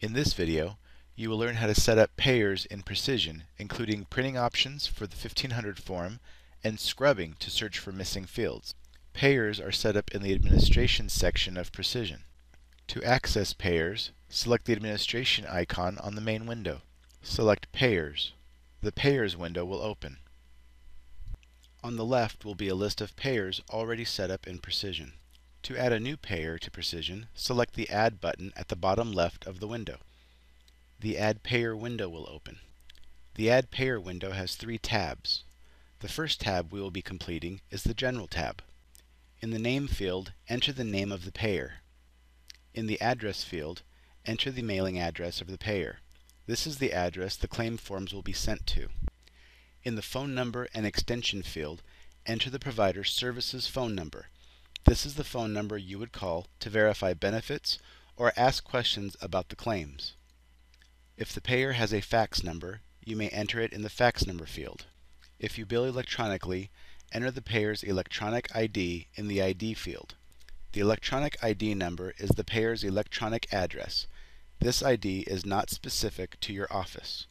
In this video, you will learn how to set up payers in Precizion, including printing options for the 1500 form and scrubbing to search for missing fields. Payers are set up in the Administration section of Precizion. To access payers, select the Administration icon on the main window. Select Payers. The Payers window will open. On the left will be a list of payers already set up in Precizion. To add a new payer to Precizion, select the Add button at the bottom left of the window. The Add Payer window will open. The Add Payer window has three tabs. The first tab we will be completing is the General tab. In the Name field, enter the name of the payer. In the Address field, enter the mailing address of the payer. This is the address the claim forms will be sent to. In the Phone Number and Extension field, enter the provider's services phone number. This is the phone number you would call to verify benefits or ask questions about the claims. If the payer has a fax number, you may enter it in the fax number field. If you bill electronically, enter the payer's electronic ID in the ID field. The electronic ID number is the payer's electronic address. This ID is not specific to your office.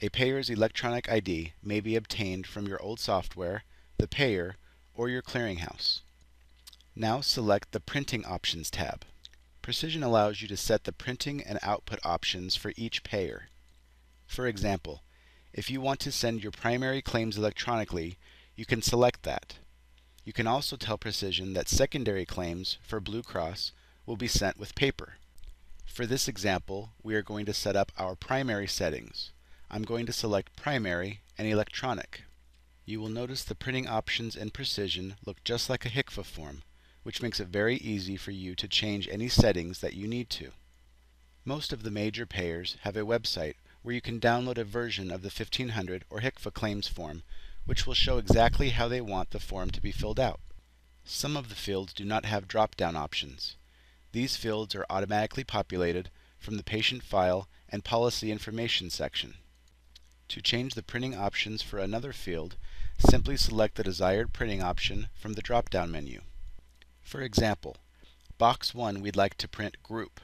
A payer's electronic ID may be obtained from your old software, the payer, or your clearinghouse. Now select the Printing Options tab. Precizion allows you to set the printing and output options for each payer. For example, if you want to send your primary claims electronically, you can select that. You can also tell Precizion that secondary claims for Blue Cross will be sent with paper. For this example, we are going to set up our primary settings. I'm going to select Primary and Electronic. You will notice the printing options in Precizion look just like a HCFA form, which makes it very easy for you to change any settings that you need to. Most of the major payers have a website where you can download a version of the 1500 or HCFA claims form, which will show exactly how they want the form to be filled out. Some of the fields do not have drop-down options. These fields are automatically populated from the patient file and policy information section. To change the printing options for another field, simply select the desired printing option from the drop-down menu. For example, Box 1 we'd like to print Group.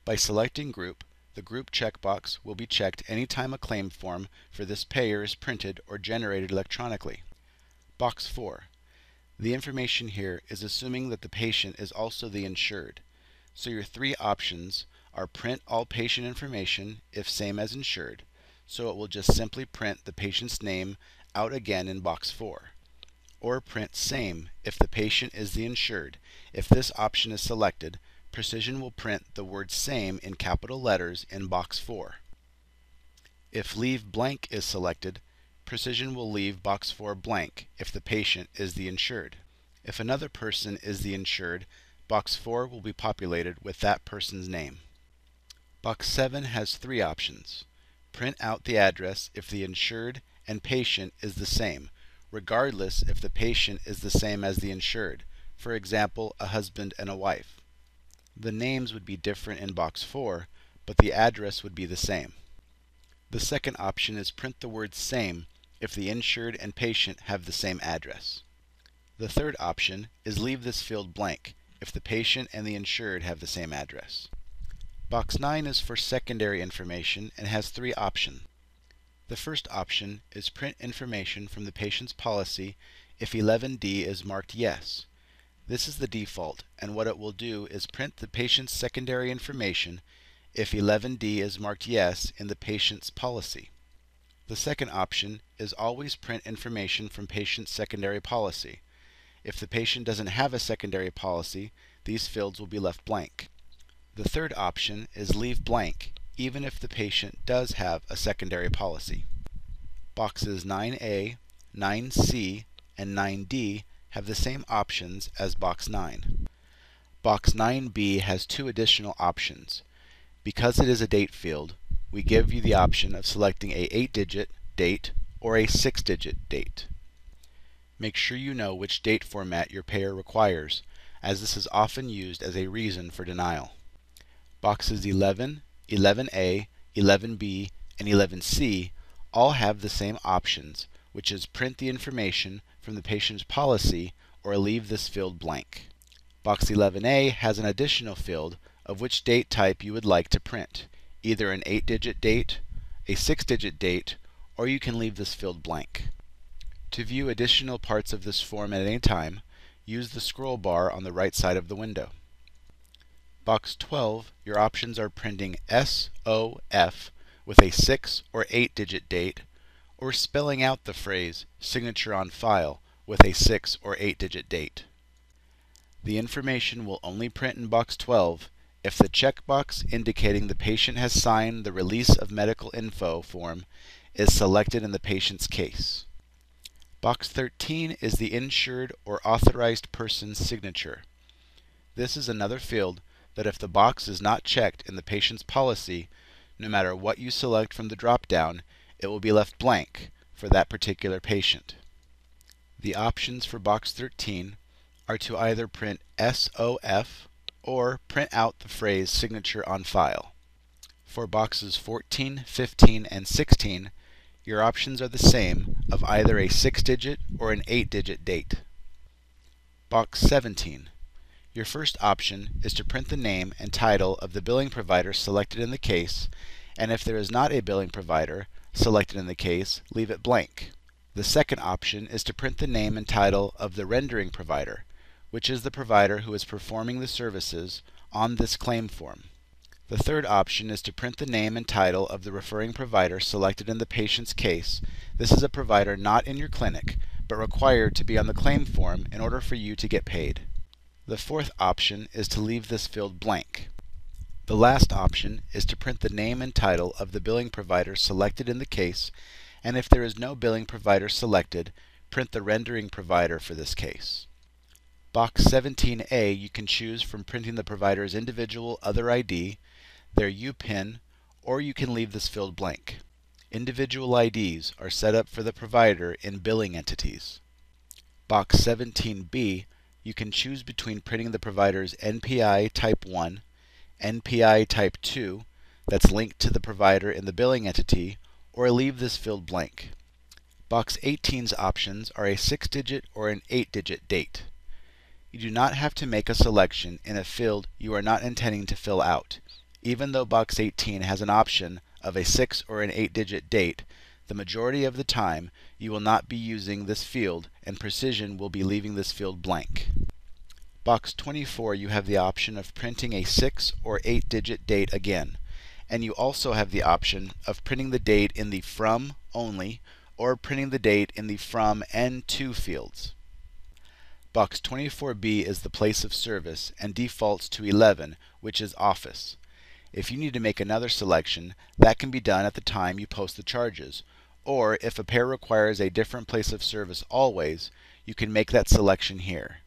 By selecting Group, the Group checkbox will be checked anytime a claim form for this payer is printed or generated electronically. Box 4. The information here is assuming that the patient is also the insured. So your three options are Print all patient information if same as insured, so it will just simply print the patient's name out again in Box 4. Or Print Same if the patient is the insured. If this option is selected, Precizion will print the word Same in capital letters in Box 4. If Leave Blank is selected, Precizion will leave Box 4 blank if the patient is the insured. If another person is the insured, Box 4 will be populated with that person's name. Box 7 has three options. Print out the address if the insured and patient is the same, regardless if the patient is the same as the insured, for example, a husband and a wife. The names would be different in Box 4, but the address would be the same. The second option is print the word Same if the insured and patient have the same address. The third option is leave this field blank if the patient and the insured have the same address. Box 9 is for secondary information and has three options. The first option is print information from the patient's policy if 11D is marked Yes. This is the default, and what it will do is print the patient's secondary information if 11D is marked Yes in the patient's policy. The second option is always print information from patient's secondary policy. If the patient doesn't have a secondary policy, these fields will be left blank. The third option is leave blank, even if the patient does have a secondary policy. Boxes 9A, 9C, and 9D have the same options as Box 9. Box 9B has two additional options. Because it is a date field, we give you the option of selecting a 8-digit date or a 6-digit date. Make sure you know which date format your payer requires, as this is often used as a reason for denial. Boxes 11, 11A, 11B, and 11C all have the same options, which is print the information from the patient's policy or leave this field blank. Box 11A has an additional field of which date type you would like to print. either an 8-digit date, a 6-digit date, or you can leave this field blank. To view additional parts of this form at any time, use the scroll bar on the right side of the window. Box 12, your options are printing SOF with a 6 or 8-digit date, or spelling out the phrase signature on file with a 6 or 8-digit date. The information will only print in box 12 if the checkbox indicating the patient has signed the Release of Medical Info form is selected in the patient's case. Box 13 is the insured or authorized person's signature. This is another field that if the box is not checked in the patient's policy, no matter what you select from the drop-down, it will be left blank for that particular patient. The options for box 13 are to either print SOF or print out the phrase signature on file. For boxes 14, 15, and 16, your options are the same of either a 6-digit or an 8-digit date. Box 17. Your first option is to print the name and title of the billing provider selected in the case, and if there is not a billing provider selected in the case, leave it blank. The second option is to print the name and title of the rendering provider, which is the provider who is performing the services on this claim form. The third option is to print the name and title of the referring provider selected in the patient's case. This is a provider not in your clinic, but required to be on the claim form in order for you to get paid. The fourth option is to leave this field blank. The last option is to print the name and title of the billing provider selected in the case, and if there is no billing provider selected, print the rendering provider for this case. Box 17A, you can choose from printing the provider's individual other ID, their UPIN, or you can leave this field blank. Individual IDs are set up for the provider in billing entities. Box 17B, you can choose between printing the provider's NPI Type 1, NPI Type 2, that's linked to the provider in the billing entity, or leave this field blank. Box 18's options are a 6-digit or an 8-digit date. You do not have to make a selection in a field you are not intending to fill out. Even though box 18 has an option of a 6 or an 8-digit date, the majority of the time you will not be using this field and Precizion will be leaving this field blank. Box 24, you have the option of printing a 6 or 8-digit date again, and you also have the option of printing the date in the From only or printing the date in the From and To fields. Box 24B is the place of service and defaults to 11, which is office. If you need to make another selection, that can be done at the time you post the charges, or if a pair requires a different place of service always, you can make that selection here.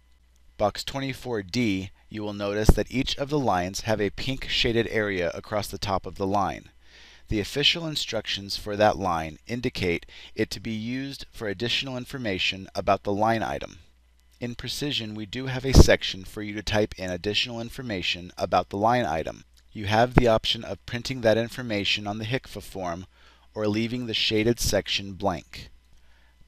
Box 24D, you will notice that each of the lines have a pink shaded area across the top of the line. The official instructions for that line indicate it to be used for additional information about the line item. In Precizion, we do have a section for you to type in additional information about the line item. You have the option of printing that information on the HCFA form or leaving the shaded section blank.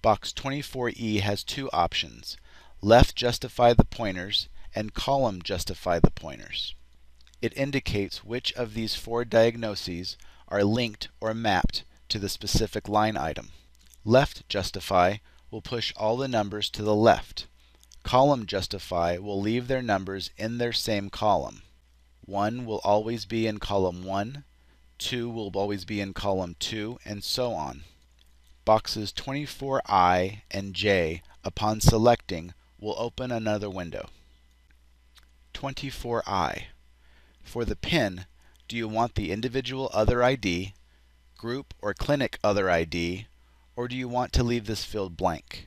Box 24E has two options: left justify the pointers and column justify the pointers. It indicates which of these four diagnoses are linked or mapped to the specific line item. Left justify will push all the numbers to the left. Column justify will leave their numbers in their same column. 1 will always be in column 1, 2 will always be in column 2, and so on. Boxes 24I and J, upon selecting, will open another window. 24I. For the PIN, do you want the individual other ID, group or clinic other ID, or do you want to leave this field blank?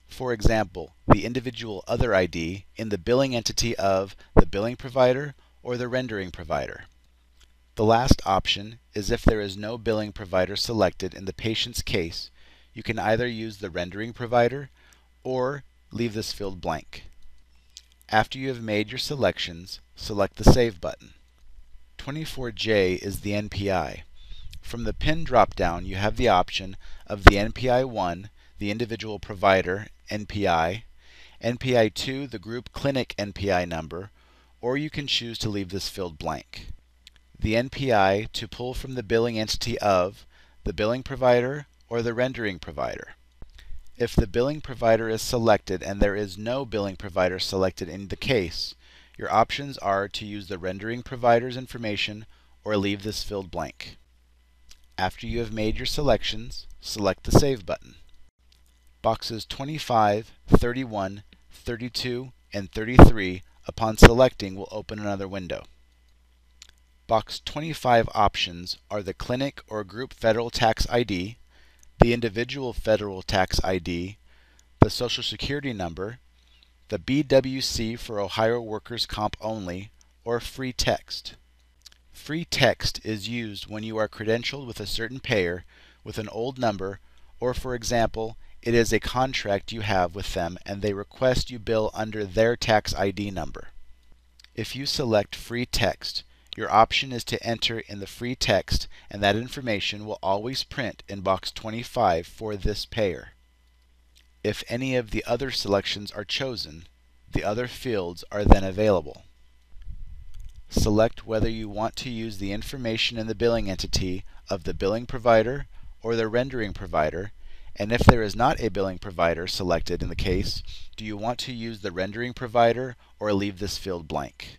For example, the individual other ID in the billing entity of the billing provider or the rendering provider. The last option is if there is no billing provider selected in the patient's case, you can either use the rendering provider or leave this field blank. After you have made your selections, select the Save button. 24J is the NPI. From the PIN drop-down, you have the option of the NPI1, the individual provider NPI, NPI2, the group clinic NPI number, or you can choose to leave this field blank. the NPI to pull from the billing entity of the billing provider or the rendering provider. If the billing provider is selected and there is no billing provider selected in the case, your options are to use the rendering provider's information or leave this field blank. After you have made your selections, select the Save button. Boxes 25, 31, 32, and 33 upon selecting will open another window. Box 25 options are the clinic or group federal tax ID, the individual federal tax ID, the Social Security number, the BWC for Ohio Workers' Comp only, or free text. Free text is used when you are credentialed with a certain payer with an old number, or for example, it is a contract you have with them and they request you bill under their tax ID number. If you select free text, your option is to enter in the free text and that information will always print in box 25 for this payer. If any of the other selections are chosen, the other fields are then available. Select whether you want to use the information in the billing entity of the billing provider or the rendering provider, and if there is not a billing provider selected in the case, do you want to use the rendering provider or leave this field blank?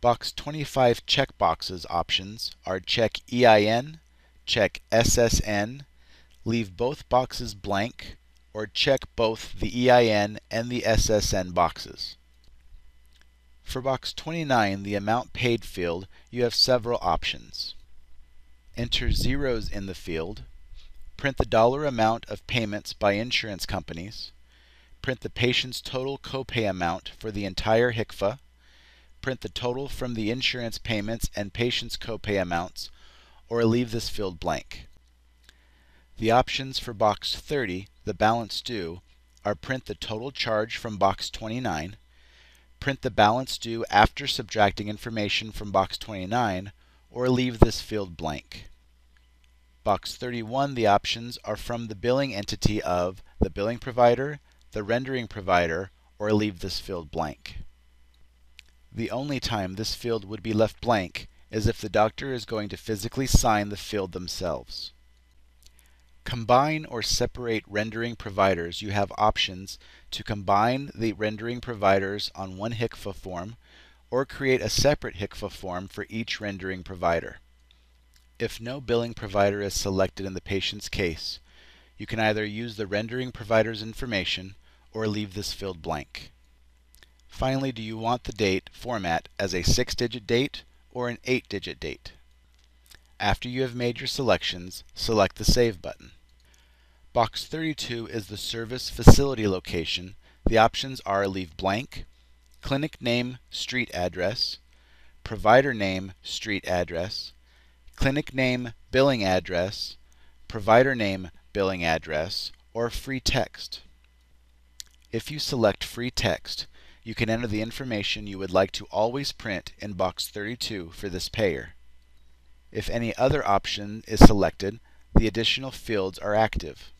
Box 25 checkboxes options are check EIN, check SSN, leave both boxes blank, or check both the EIN and the SSN boxes. For box 29, the amount paid field, you have several options. Enter zeros in the field, print the dollar amount of payments by insurance companies, print the patient's total copay amount for the entire HCFA, print the total from the insurance payments and patient's copay amounts, or leave this field blank. The options for box 30, the balance due, are print the total charge from box 29, print the balance due after subtracting information from box 29, or leave this field blank. Box 31, the options are from the billing entity of the billing provider, the rendering provider, or leave this field blank. The only time this field would be left blank is if the doctor is going to physically sign the field themselves. Combine or separate rendering providers. You have options to combine the rendering providers on one HCFA form or create a separate HCFA form for each rendering provider. If no billing provider is selected in the patient's case, you can either use the rendering provider's information or leave this field blank. Finally, do you want the date format as a 6-digit date or an 8-digit date? After you have made your selections, select the Save button. Box 32 is the service facility location. The options are leave blank, clinic name, street address, provider name, street address, clinic name, billing address, provider name, billing address, or free text. If you select free text, you can enter the information you would like to always print in box 32 for this payer. If any other option is selected, the additional fields are active.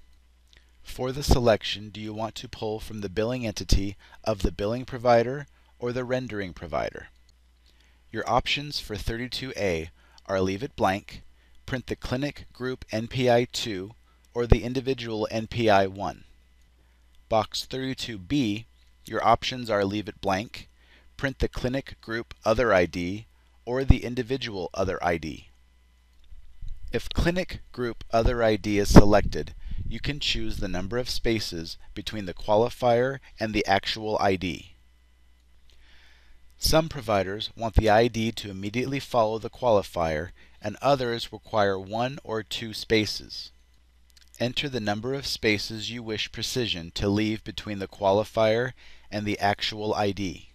For the selection, do you want to pull from the billing entity of the billing provider or the rendering provider? Your options for 32A are leave it blank, print the clinic group NPI 2 or the individual NPI 1. Box 32B, your options are leave it blank, print the clinic group other ID or the individual other ID. If clinic group other ID is selected, you can choose the number of spaces between the qualifier and the actual ID. Some providers want the ID to immediately follow the qualifier, and others require 1 or 2 spaces. Enter the number of spaces you wish Precizion to leave between the qualifier and the actual ID.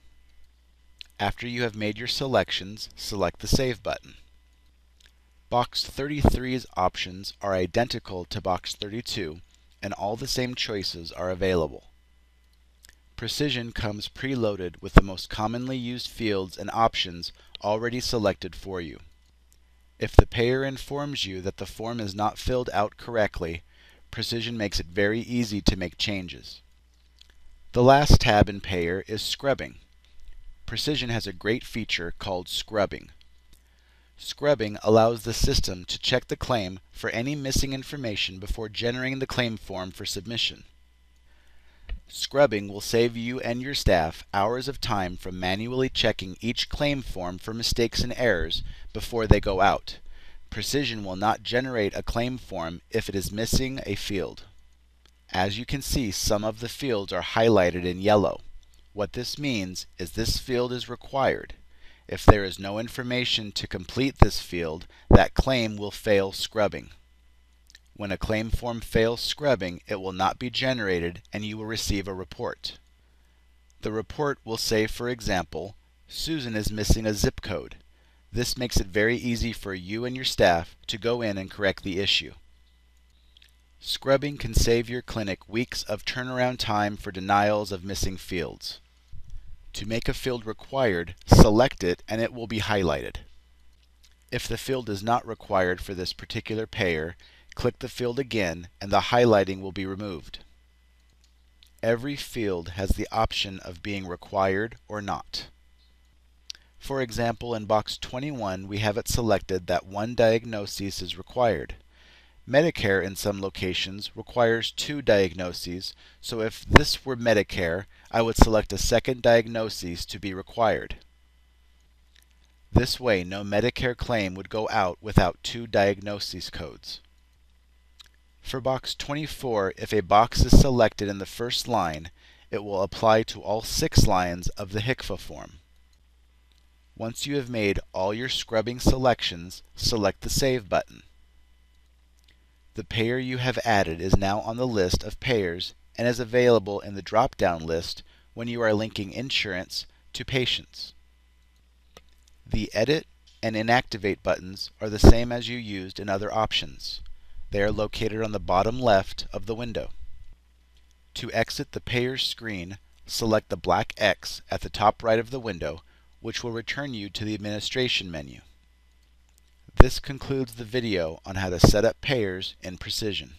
After you have made your selections, select the Save button. Box 33's options are identical to Box 32, and all the same choices are available. Precizion comes preloaded with the most commonly used fields and options already selected for you. If the payer informs you that the form is not filled out correctly, Precizion makes it very easy to make changes. The last tab in Payer is Scrubbing. Precizion has a great feature called Scrubbing. Scrubbing allows the system to check the claim for any missing information before generating the claim form for submission. Scrubbing will save you and your staff hours of time from manually checking each claim form for mistakes and errors before they go out. Precizion will not generate a claim form if it is missing a field. As you can see, some of the fields are highlighted in yellow. What this means is this field is required. If there is no information to complete this field, that claim will fail scrubbing. When a claim form fails scrubbing, it will not be generated and you will receive a report. The report will say, for example, Susan is missing a zip code. This makes it very easy for you and your staff to go in and correct the issue. Scrubbing can save your clinic weeks of turnaround time for denials of missing fields. To make a field required, select it and it will be highlighted. If the field is not required for this particular payer, click the field again and the highlighting will be removed. Every field has the option of being required or not. For example, in box 21 we have it selected that one diagnosis is required. Medicare in some locations requires 2 diagnoses, so if this were Medicare, I would select a second diagnosis to be required. This way, no Medicare claim would go out without 2 diagnosis codes. For box 24, if a box is selected in the first line, it will apply to all 6 lines of the HCFA form. Once you have made all your scrubbing selections, select the Save button. The payer you have added is now on the list of payers and is available in the drop-down list when you are linking insurance to patients. The Edit and Inactivate buttons are the same as you used in other options. They are located on the bottom left of the window. To exit the payer's screen, select the black X at the top right of the window, which will return you to the administration menu. This concludes the video on how to set up payers in Precizion.